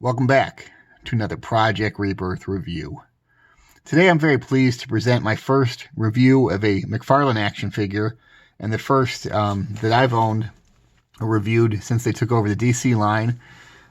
Welcome back to another Project Rebirth review. Today I'm very pleased to present my first review of a McFarlane action figure, and the first that I've owned or reviewed since they took over the DC line.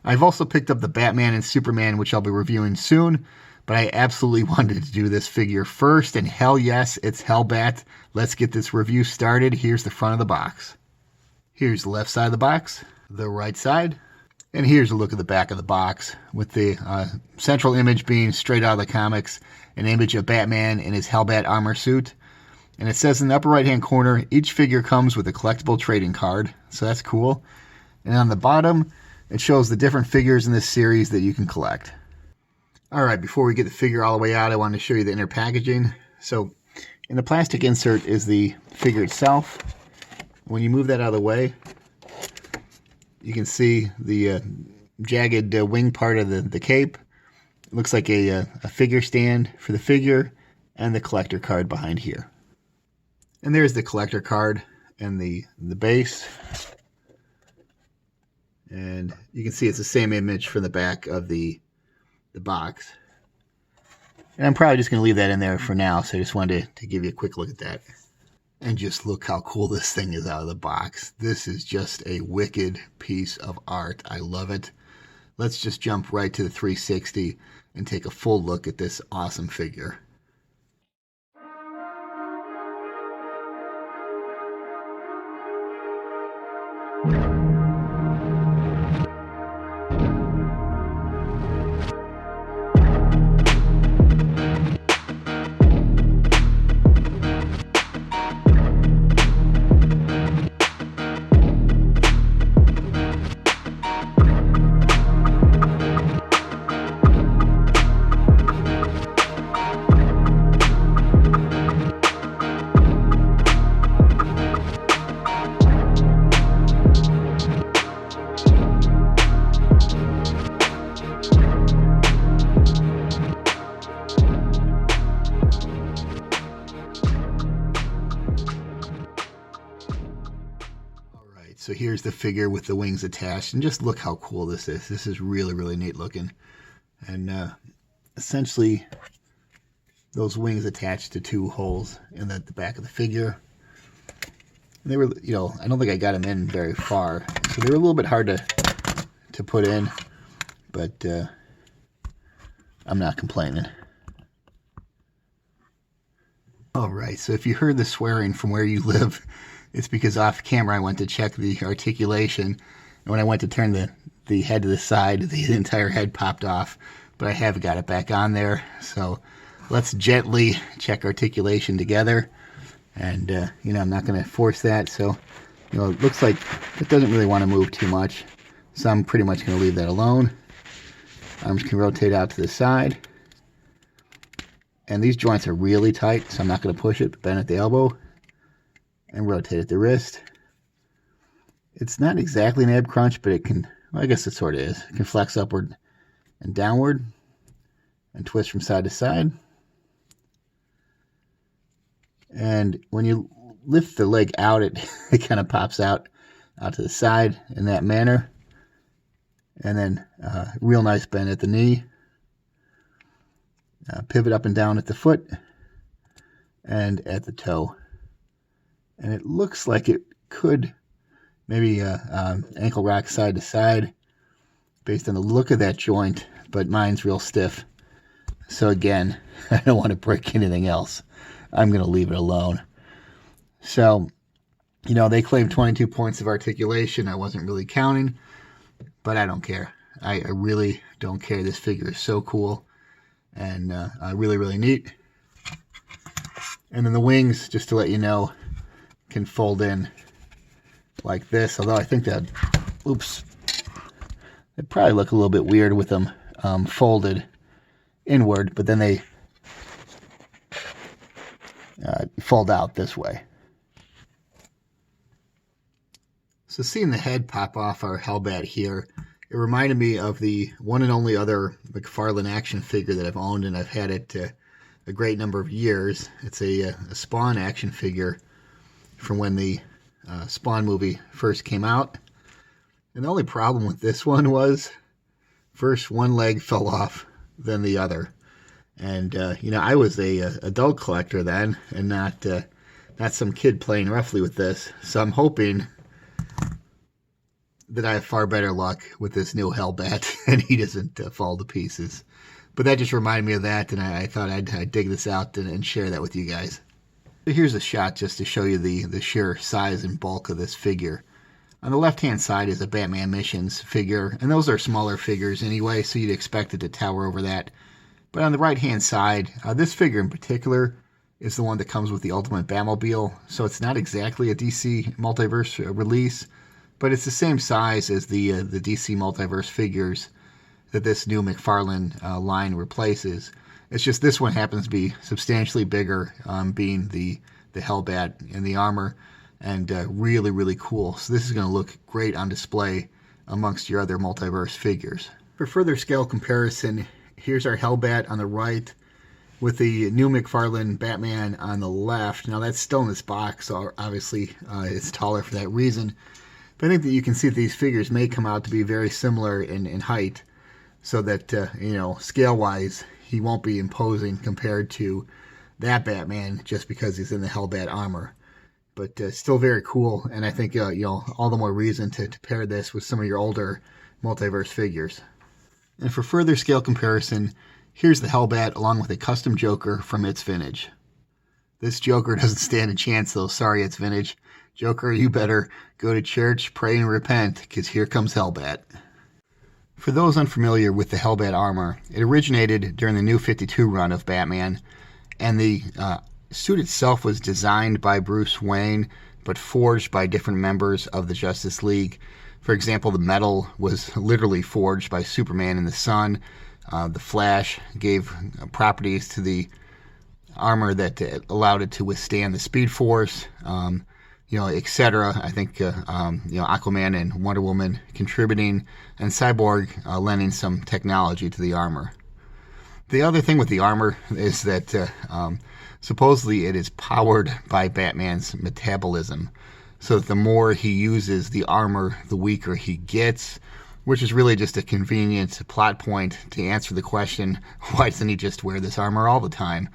I've also picked up the Batman and Superman, which I'll be reviewing soon, but I absolutely wanted to do this figure first, and hell yes, it's Hellbat. Let's get this review started. Here's the front of the box. Here's the left side of the box, the right side. And here's a look at the back of the box, with the central image being straight out of the comics, an image of Batman in his Hellbat armor suit. And it says in the upper right-hand corner, each figure comes with a collectible trading card, so that's cool. And on the bottom, it shows the different figures in this series that you can collect. Alright, before we get the figure all the way out, I wanted to show you the inner packaging. So, in the plastic insert is the figure itself. When you move that out of the way, you can see the jagged wing part of the cape. It looks like a figure stand for the figure, and the collector card behind here. And there's the collector card and the base. And you can see it's the same image from the back of the box. And I'm probably just going to leave that in there for now, so I just wanted to give you a quick look at that. And just look how cool this thing is out of the box. This is just a wicked piece of art. I love it. Let's just jump right to the 360 and take a full look at this awesome figure. So here's the figure with the wings attached, and just look how cool this is. This is really, really neat looking. And essentially, those wings attached to two holes in the back of the figure. And they were, I don't think I got them in very far, so they were a little bit hard to put in, but I'm not complaining. All right, so if you heard the swearing from where you live, it's because off camera I went to check the articulation, and when I went to turn the head to the side, the entire head popped off, but I have got it back on there. So let's gently check articulation together, and I'm not going to force that. So it looks like it doesn't really want to move too much, so I'm pretty much going to leave that alone. Arms can rotate out to the side, and these joints are really tight, so I'm not going to push it, but bend at the elbow and rotate at the wrist. It's not exactly an ab crunch, but it can, well, I guess it sort of is. It can flex upward and downward and twist from side to side. And when you lift the leg out, it kind of pops out to the side in that manner. And then real nice bend at the knee. Pivot up and down at the foot and at the toe. And it looks like it could maybe ankle rock side to side based on the look of that joint, but mine's real stiff. So again, I don't want to break anything else. I'm going to leave it alone. So, they claimed 22 points of articulation. I wasn't really counting, but I don't care. I really don't care. This figure is so cool and really, really neat. And then the wings, just to let you know, can fold in like this, although I think that, it'd probably look a little bit weird with them folded inward, but then they fold out this way. So seeing the head pop off our Hellbat here, it reminded me of the one and only other McFarlane action figure that I've owned, and I've had it a great number of years. It's a Spawn action figure from when the Spawn movie first came out. And the only problem with this one was First one leg fell off, then the other. And, I was a adult collector then, and not some kid playing roughly with this. So I'm hoping that I have far better luck with this new Hellbat and he doesn't fall to pieces. But that just reminded me of that, and I thought I'd dig this out and share that with you guys. So here's a shot just to show you the sheer size and bulk of this figure. On the left-hand side is a Batman Missions figure, and those are smaller figures anyway, so you'd expect it to tower over that. But on the right-hand side, this figure in particular is the one that comes with the Ultimate Batmobile, so it's not exactly a DC Multiverse release, but it's the same size as the DC Multiverse figures that this new McFarlane line replaces. It's just this one happens to be substantially bigger, being the Hellbat and the armor, and really, really cool. So this is going to look great on display amongst your other Multiverse figures. For further scale comparison, here's our Hellbat on the right with the new McFarlane Batman on the left. Now that's still in this box, so obviously it's taller for that reason. But I think that you can see that these figures may come out to be very similar in height, so that, scale-wise, he won't be imposing compared to that Batman just because he's in the Hellbat armor. But still very cool, and I think, all the more reason to pair this with some of your older Multiverse figures. And for further scale comparison, here's the Hellbat along with a custom Joker from It's Vintage. This Joker doesn't stand a chance, though. Sorry, It's Vintage. Joker, you better go to church, pray, and repent, because here comes Hellbat. For those unfamiliar with the Hellbat armor, it originated during the New 52 run of Batman, and the suit itself was designed by Bruce Wayne, but forged by different members of the Justice League. For example, the metal was literally forged by Superman in the sun. The Flash gave properties to the armor that allowed it to withstand the Speed Force, etc. I think, Aquaman and Wonder Woman contributing, and Cyborg lending some technology to the armor. The other thing with the armor is that supposedly it is powered by Batman's metabolism, so that the more he uses the armor, the weaker he gets, which is really just a convenient plot point to answer the question, why doesn't he just wear this armor all the time?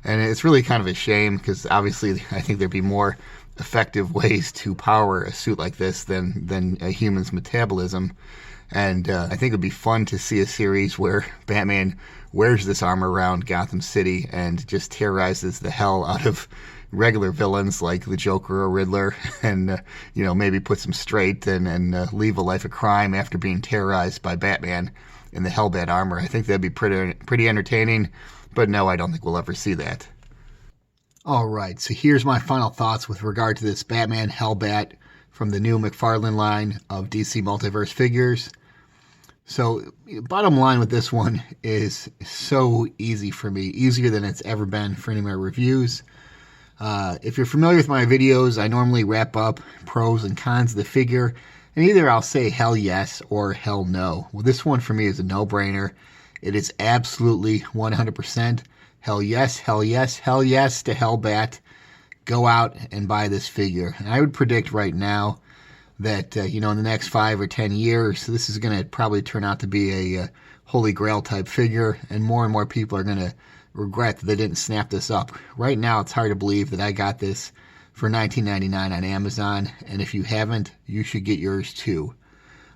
And it's really kind of a shame, because obviously I think there'd be more effective ways to power a suit like this than a human's metabolism. And I think it would be fun to see a series where Batman wears this armor around Gotham City and just terrorizes the hell out of regular villains like the Joker or Riddler, and maybe puts them straight and leave a life of crime after being terrorized by Batman in the Hellbat armor. I think that'd be pretty entertaining, but no, I don't think we'll ever see that. Alright, so here's my final thoughts with regard to this Batman Hellbat from the new McFarlane line of DC Multiverse figures. So, bottom line with this one is so easy for me, easier than it's ever been for any of my reviews. If you're familiar with my videos, I normally wrap up pros and cons of the figure, and either I'll say hell yes or hell no. Well, this one for me is a no-brainer. It is absolutely 100% hell yes, hell yes, hell yes to Hellbat. Go out and buy this figure. And I would predict right now that, in the next 5 or 10 years, this is going to probably turn out to be a Holy Grail type figure, and more people are going to regret that they didn't snap this up. Right now, it's hard to believe that I got this for $19.99 on Amazon, and if you haven't, you should get yours too.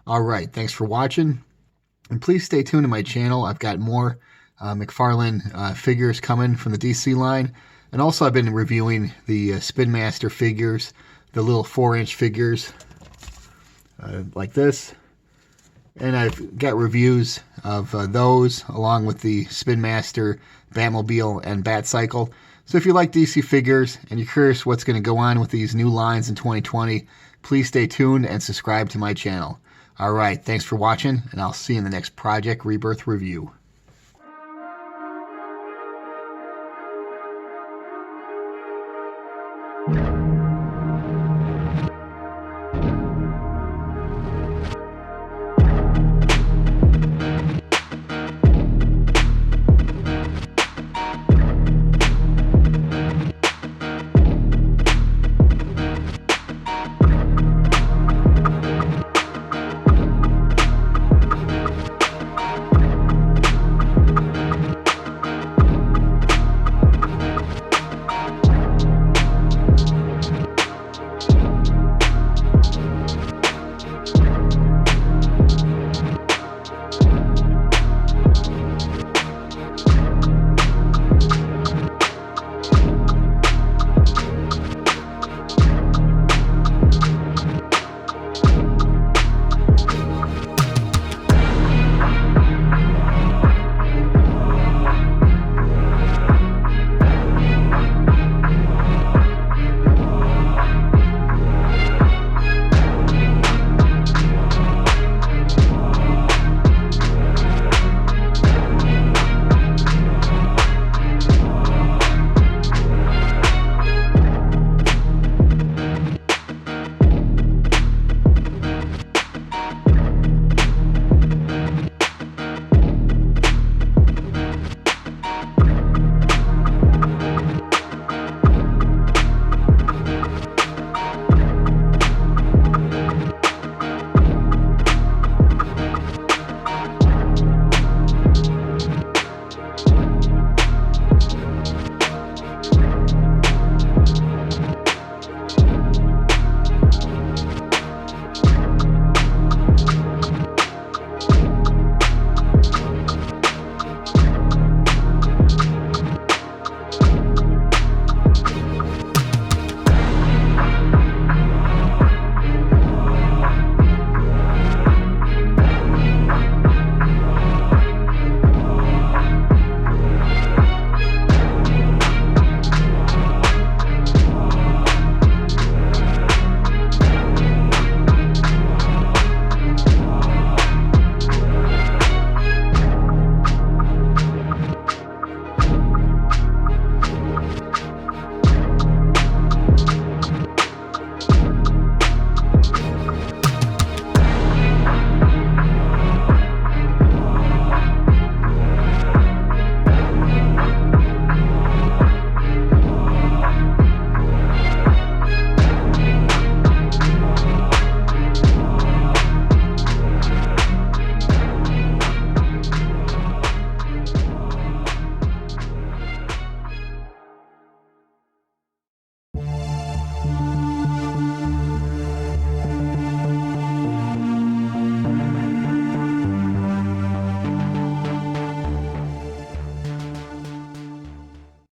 Alright, thanks for watching, and please stay tuned to my channel. I've got more McFarlane figures coming from the DC line, and also I've been reviewing the Spin Master figures, the little 4-inch figures like this, and I've got reviews of those along with the Spin Master, Batmobile, and Batcycle. So if you like DC figures and you're curious what's going to go on with these new lines in 2020, please stay tuned and subscribe to my channel. Alright, thanks for watching, and I'll see you in the next Project Rebirth review.